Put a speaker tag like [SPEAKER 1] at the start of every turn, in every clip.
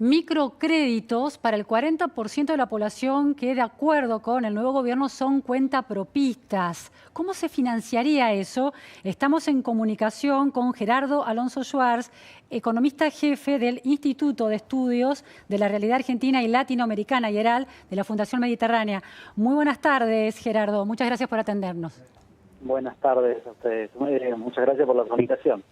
[SPEAKER 1] microcréditos para el 40% de la población que, de acuerdo con el nuevo gobierno, son cuentapropistas. ¿Cómo se financiaría eso? Estamos en comunicación con Gerardo Alonso Schwartz, economista jefe del Instituto de Estudios de la Realidad Argentina y Latinoamericana, IERAL, de la Fundación Mediterránea. Muy buenas tardes, Gerardo. Muchas gracias por atendernos.
[SPEAKER 2] Buenas tardes a ustedes. Muchas gracias por la comunicación.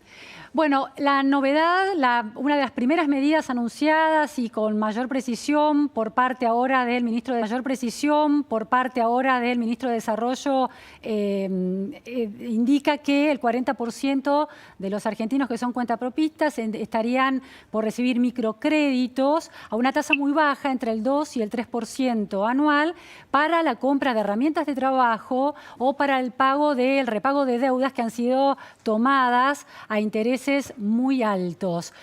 [SPEAKER 1] Bueno, la novedad, una de las primeras medidas anunciadas y con mayor precisión por parte ahora del ministro de Desarrollo indica que el 40% de los argentinos que son cuentapropistas estarían por recibir microcréditos a una tasa muy baja, entre el 2 y el 3% anual, para la compra de herramientas de trabajo o para el repago de deudas que han sido tomadas a intereses muy altos.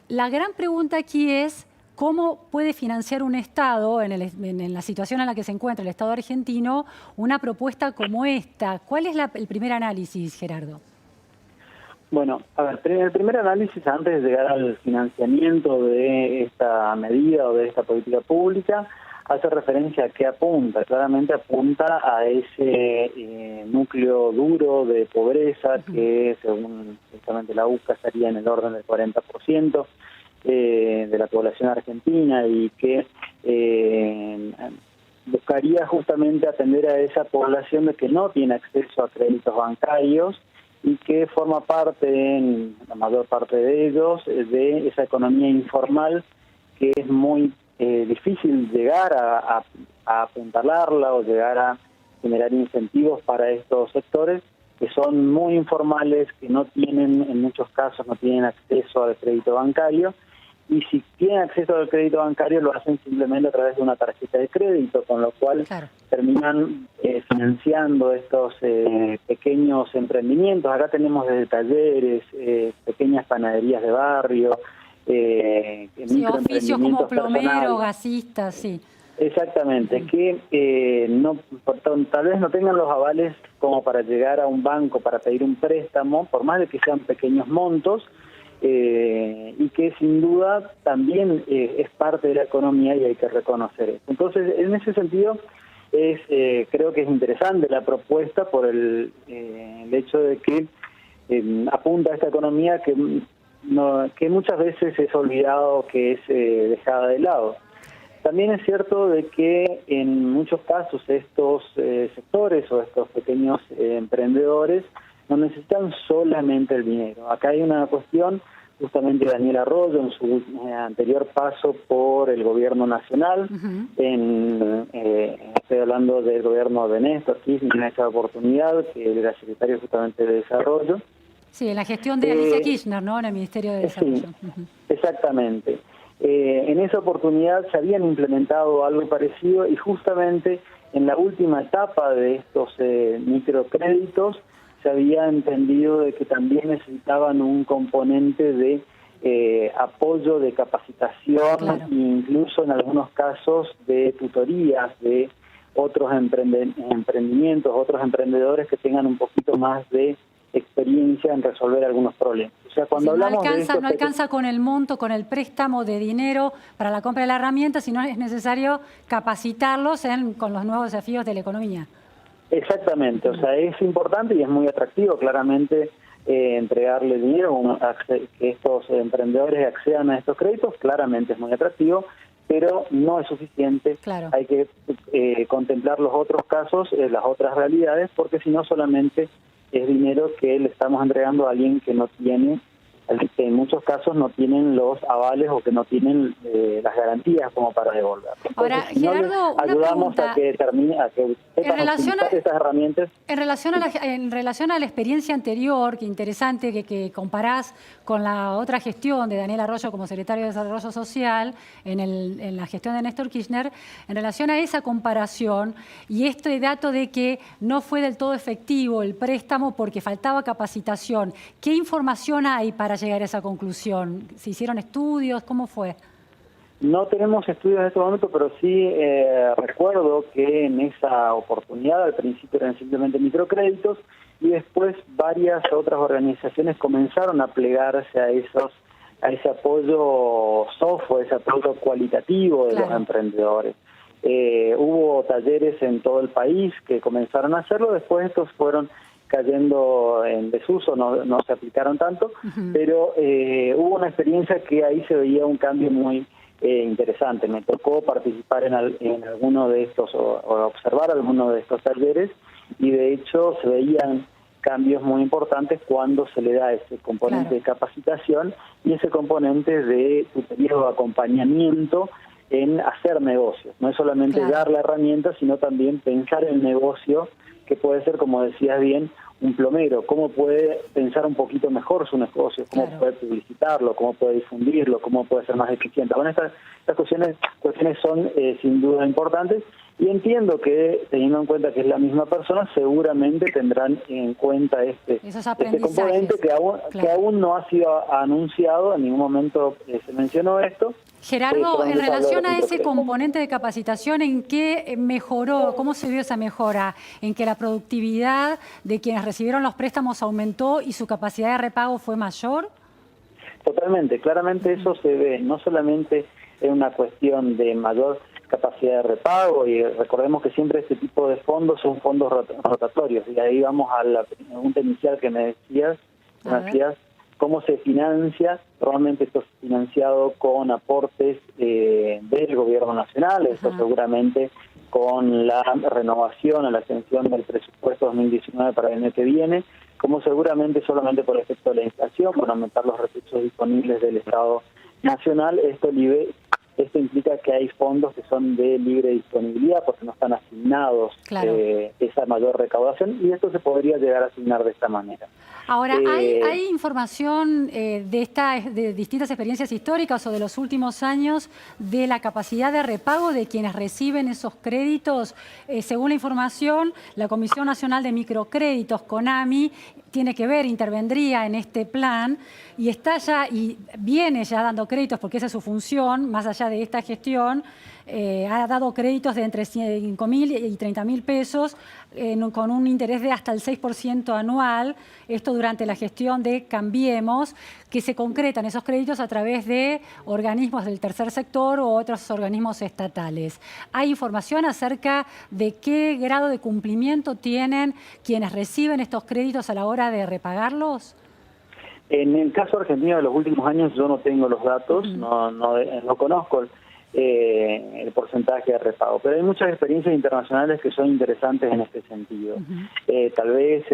[SPEAKER 1] La gran pregunta aquí es cómo puede financiar un Estado, en la situación en la que se encuentra el Estado argentino, una propuesta como esta. ¿Cuál es el primer análisis, Gerardo?
[SPEAKER 2] Bueno, a ver, el primer análisis antes de llegar al financiamiento de esta medida o de esta política pública hace referencia a qué apunta. Claramente apunta a ese núcleo duro de pobreza que, según justamente la UCA, estaría en el orden del 40% de la población argentina y que buscaría justamente atender a esa población de que no tiene acceso a créditos bancarios y que forma parte, en la mayor parte de ellos, de esa economía informal que es muy difícil llegar a apuntalarla o llegar a generar incentivos para estos sectores que son muy informales, que no tienen, en muchos casos, no tienen acceso al crédito bancario, y si tienen acceso al crédito bancario lo hacen simplemente a través de una tarjeta de crédito, con lo cual terminan financiando estos pequeños emprendimientos. Acá tenemos desde talleres, pequeñas panaderías de barrio,
[SPEAKER 1] oficios como plomero, gasista, sí.
[SPEAKER 2] Exactamente, que tal vez no tengan los avales como para llegar a un banco para pedir un préstamo, por más de que sean pequeños montos, y que sin duda también es parte de la economía y hay que reconocer eso. Entonces, en ese sentido, creo que es interesante la propuesta por el hecho de que apunta a esta economía que muchas veces es olvidado, que es dejada de lado. También es cierto de que en muchos casos estos sectores o estos pequeños emprendedores no necesitan solamente el dinero. Acá hay una cuestión, justamente Daniel Arroyo en su anterior paso por el gobierno nacional, estoy hablando del gobierno de Néstor Kirchner en esa oportunidad, que era secretario justamente de Desarrollo.
[SPEAKER 1] Sí, en la gestión de Alicia Kirchner, ¿no? En el Ministerio de Desarrollo.
[SPEAKER 2] Sí, exactamente. En esa oportunidad se habían implementado algo parecido y justamente en la última etapa de estos microcréditos se había entendido de que también necesitaban un componente de apoyo, de capacitación, e incluso en algunos casos de tutorías de otros emprendimientos, otros emprendedores que tengan un poquito más de experiencia en resolver algunos problemas. O sea, cuando hablamos
[SPEAKER 1] no alcanza con el monto, con el préstamo de dinero para la compra de la herramienta, sino es necesario capacitarlos con los nuevos desafíos de la economía.
[SPEAKER 2] Exactamente, o sea, es importante y es muy atractivo claramente entregarle dinero, que estos emprendedores accedan a estos créditos, claramente es muy atractivo, pero no es suficiente. Hay que contemplar los otros casos, las otras realidades, porque si no solamente es dinero que le estamos entregando a alguien que no tiene, que en muchos casos no tienen los avales o que no tienen las garantías como para devolverlo.
[SPEAKER 1] Ahora, Gerardo,
[SPEAKER 2] ayudamos a que termine, a que estas herramientas.
[SPEAKER 1] En relación a la experiencia anterior, que interesante que comparás con la otra gestión de Daniel Arroyo como secretario de Desarrollo Social, en la gestión de Néstor Kirchner, en relación a esa comparación y este dato de que no fue del todo efectivo el préstamo porque faltaba capacitación, ¿qué información hay para llegar a esa conclusión? ¿Se hicieron estudios? ¿Cómo fue?
[SPEAKER 2] No tenemos estudios en este momento, pero sí recuerdo que en esa oportunidad al principio eran simplemente microcréditos y después varias otras organizaciones comenzaron a plegarse a ese apoyo soft, ese apoyo cualitativo de los emprendedores. Hubo talleres en todo el país que comenzaron a hacerlo, después estos fueron cayendo en desuso, no se aplicaron tanto, pero hubo una experiencia que ahí se veía un cambio muy interesante. Me tocó participar en alguno de estos o observar alguno de estos talleres, y de hecho se veían cambios muy importantes cuando se le da ese componente de capacitación y ese componente de tutoría o acompañamiento en hacer negocios. No es solamente dar la herramienta, sino también pensar el negocio, que puede ser, como decías bien, un plomero. Cómo puede pensar un poquito mejor su negocio, cómo puede publicitarlo, cómo puede difundirlo, cómo puede ser más eficiente. Bueno, estas cuestiones son sin duda importantes, y entiendo que, teniendo en cuenta que es la misma persona, seguramente tendrán en cuenta este componente que aún no ha sido anunciado, en ningún momento se mencionó esto.
[SPEAKER 1] Gerardo, en relación a ese componente de capacitación, ¿en qué mejoró? ¿Cómo se vio esa mejora? ¿En que la productividad de quienes recibieron los préstamos aumentó y su capacidad de repago fue mayor?
[SPEAKER 2] Totalmente, claramente eso se ve, no solamente en una cuestión de mayor capacidad de repago, y recordemos que siempre este tipo de fondos son fondos rotatorios, y ahí vamos a la pregunta inicial que me decías, cómo se financia. Normalmente esto es financiado con aportes del gobierno nacional, eso seguramente con la renovación o la extensión del presupuesto 2019 para el año que viene, como seguramente solamente por efecto de la inflación, por aumentar los recursos disponibles del Estado Nacional, esto implica que hay fondos que son de libre disponibilidad porque no están asignados esa mayor recaudación, y esto se podría llegar a asignar de esta manera.
[SPEAKER 1] Ahora, ¿hay información de distintas experiencias históricas o de los últimos años de la capacidad de repago de quienes reciben esos créditos? Según la información, la Comisión Nacional de Microcréditos, CONAMI, intervendría en este plan y viene ya dando créditos, porque esa es su función, más allá de esta gestión. Ha dado créditos de entre 5.000 y 30.000 pesos con un interés de hasta el 6% anual, esto durante la gestión de Cambiemos, que se concretan esos créditos a través de organismos del tercer sector u otros organismos estatales. ¿Hay información acerca de qué grado de cumplimiento tienen quienes reciben estos créditos a la hora de repagarlos?
[SPEAKER 2] En el caso argentino de los últimos años yo no tengo los datos, no conozco el porcentaje de repago, pero hay muchas experiencias internacionales que son interesantes en este sentido. Tal vez,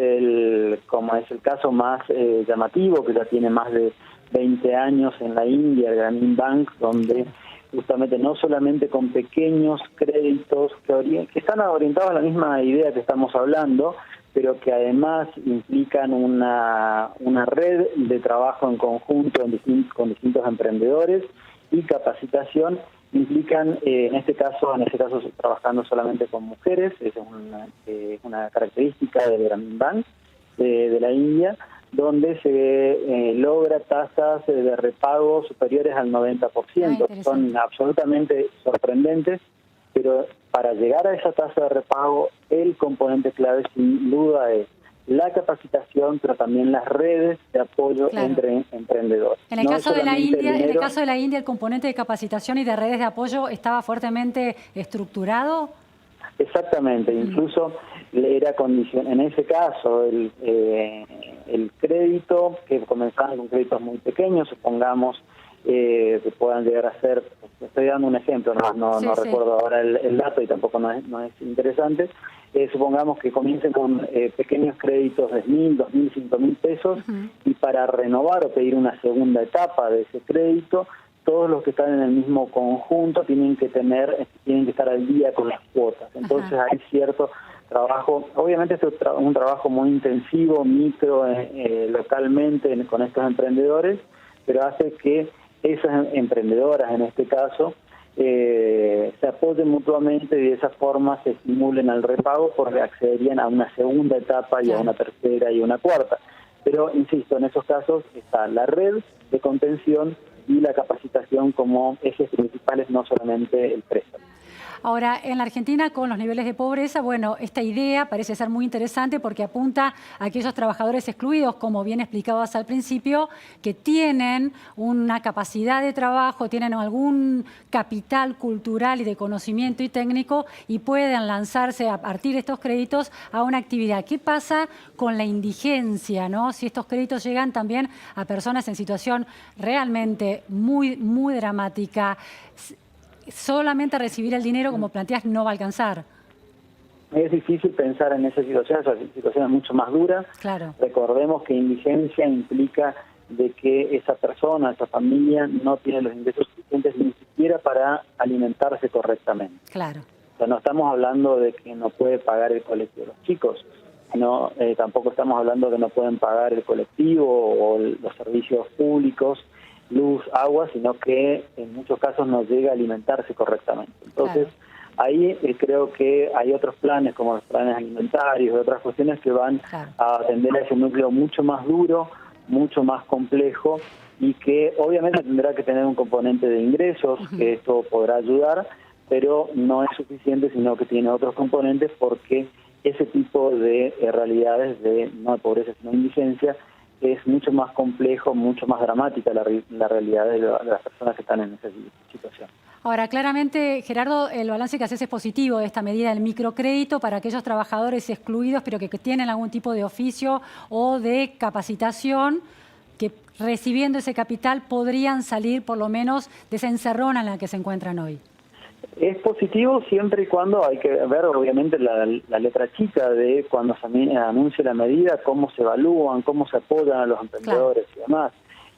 [SPEAKER 2] como es el caso más llamativo, que ya tiene más de 20 años en la India, el Grameen Bank, donde justamente no solamente con pequeños créditos que están orientados a la misma idea que estamos hablando, pero que además implican una red de trabajo en conjunto con distintos emprendedores y capacitación, implican en este caso trabajando solamente con mujeres. Esa es una característica del Grameen Bank de la India, donde se logra tasas de repago superiores al 90%. Son absolutamente sorprendentes, pero para llegar a esa tasa de repago, el componente clave sin duda es la capacitación, pero también las redes de apoyo entre emprendedores.
[SPEAKER 1] En el caso de la India, el componente de capacitación y de redes de apoyo estaba fuertemente estructurado.
[SPEAKER 2] Exactamente, incluso era condición, en ese caso, el crédito, que comenzaban con créditos muy pequeños, supongamos que puedan llegar a ser, estoy dando un ejemplo, no recuerdo ahora el dato y tampoco no es interesante. Supongamos que comiencen con pequeños créditos de 1.000, 2.000, 5.000 pesos, y para renovar o pedir una segunda etapa de ese crédito, todos los que están en el mismo conjunto tienen que estar al día con las cuotas. Entonces hay cierto trabajo, obviamente esto es un trabajo muy intensivo, localmente con estos emprendedores, pero hace que esas emprendedoras en este caso se apoyen mutuamente y de esa forma se estimulen al repago, porque accederían a una segunda etapa y a una tercera y una cuarta. Pero, insisto, en esos casos está la red de contención y la capacitación como ejes principales, no solamente el préstamo.
[SPEAKER 1] Ahora, en la Argentina, con los niveles de pobreza, bueno, esta idea parece ser muy interesante porque apunta a aquellos trabajadores excluidos, como bien explicabas al principio, que tienen una capacidad de trabajo, tienen algún capital cultural y de conocimiento y técnico y pueden lanzarse a partir de estos créditos a una actividad. ¿Qué pasa con la indigencia, ¿no? Si estos créditos llegan también a personas en situación realmente muy, muy dramática, solamente recibir el dinero, como planteas, no va a alcanzar.
[SPEAKER 2] Es difícil pensar en esa situación es mucho más dura.
[SPEAKER 1] Claro.
[SPEAKER 2] Recordemos que indigencia implica de que esa persona, esa familia, no tiene los ingresos suficientes ni siquiera para alimentarse correctamente.
[SPEAKER 1] Claro.
[SPEAKER 2] O sea, no estamos hablando de que no puede pagar el colegio de los chicos, no, tampoco estamos hablando de que no pueden pagar el colectivo o los servicios públicos, luz, agua, sino que en muchos casos no llega a alimentarse correctamente. Entonces, ahí creo que hay otros planes, como los planes alimentarios y otras cuestiones que van a atender a ese núcleo mucho más duro, mucho más complejo, y que obviamente tendrá que tener un componente de ingresos, que esto podrá ayudar, pero no es suficiente, sino que tiene otros componentes, porque ese tipo de realidades de no de pobreza sino indigencia es mucho más complejo, mucho más dramática la realidad de las personas que están en esa situación.
[SPEAKER 1] Ahora, claramente, Gerardo, el balance que haces es positivo de esta medida del microcrédito para aquellos trabajadores excluidos, pero que tienen algún tipo de oficio o de capacitación, que recibiendo ese capital podrían salir por lo menos de esa encerrona en la que se encuentran hoy.
[SPEAKER 2] Es positivo siempre y cuando hay que ver, obviamente, la letra chica de cuando se anuncie la medida, cómo se evalúan, cómo se apoyan a los emprendedores y demás.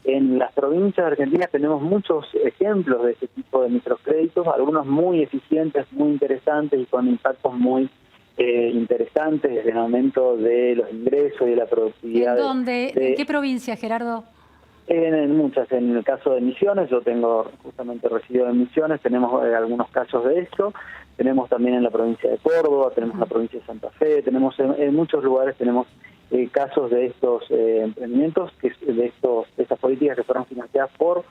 [SPEAKER 2] En las provincias argentinas tenemos muchos ejemplos de este tipo de microcréditos, algunos muy eficientes, muy interesantes y con impactos muy interesantes desde el aumento de los ingresos y de la productividad.
[SPEAKER 1] ¿En dónde? ¿En qué provincia, Gerardo?
[SPEAKER 2] En muchas. En el caso de Misiones, yo tengo justamente residido en Misiones, tenemos algunos casos de esto, tenemos también en la provincia de Córdoba, tenemos en la provincia de Santa Fe, tenemos en muchos lugares tenemos casos de estos emprendimientos, de estas políticas que fueron financiadas por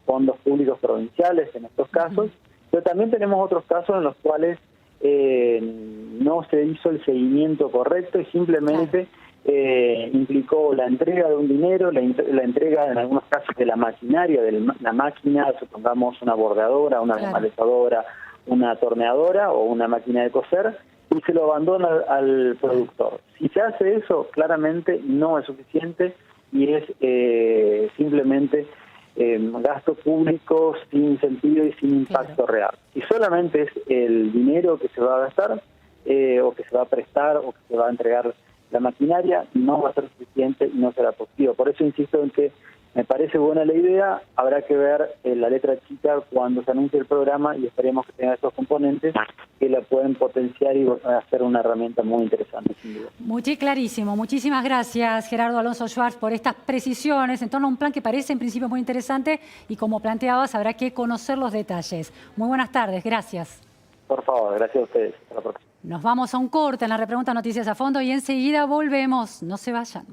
[SPEAKER 2] fondos públicos provinciales en estos casos, pero también tenemos otros casos en los cuales no se hizo el seguimiento correcto y simplemente implicó la entrega de un dinero, la entrega en algunos casos de la maquinaria, de la máquina, supongamos una bordeadora, una desmalezadora, una torneadora o una máquina de coser, y se lo abandona al productor. Si se hace eso, claramente no es suficiente y es simplemente gasto público sin sentido y sin impacto real. Si solamente es el dinero que se va a gastar o que se va a prestar o que se va a entregar la maquinaria, no va a ser suficiente y no será positivo. Por eso insisto en que me parece buena la idea, habrá que ver la letra chica cuando se anuncie el programa y esperemos que tenga esos componentes que la pueden potenciar y hacer una herramienta muy interesante, sin duda.
[SPEAKER 1] Clarísimo. Muchísimas gracias, Gerardo Alonso Schwartz, por estas precisiones en torno a un plan que parece en principio muy interesante y, como planteabas, habrá que conocer los detalles. Muy buenas tardes, gracias.
[SPEAKER 2] Por favor, gracias a ustedes. Hasta la próxima.
[SPEAKER 1] Nos vamos a un corte en la repregunta Noticias a Fondo y enseguida volvemos. No se vayan.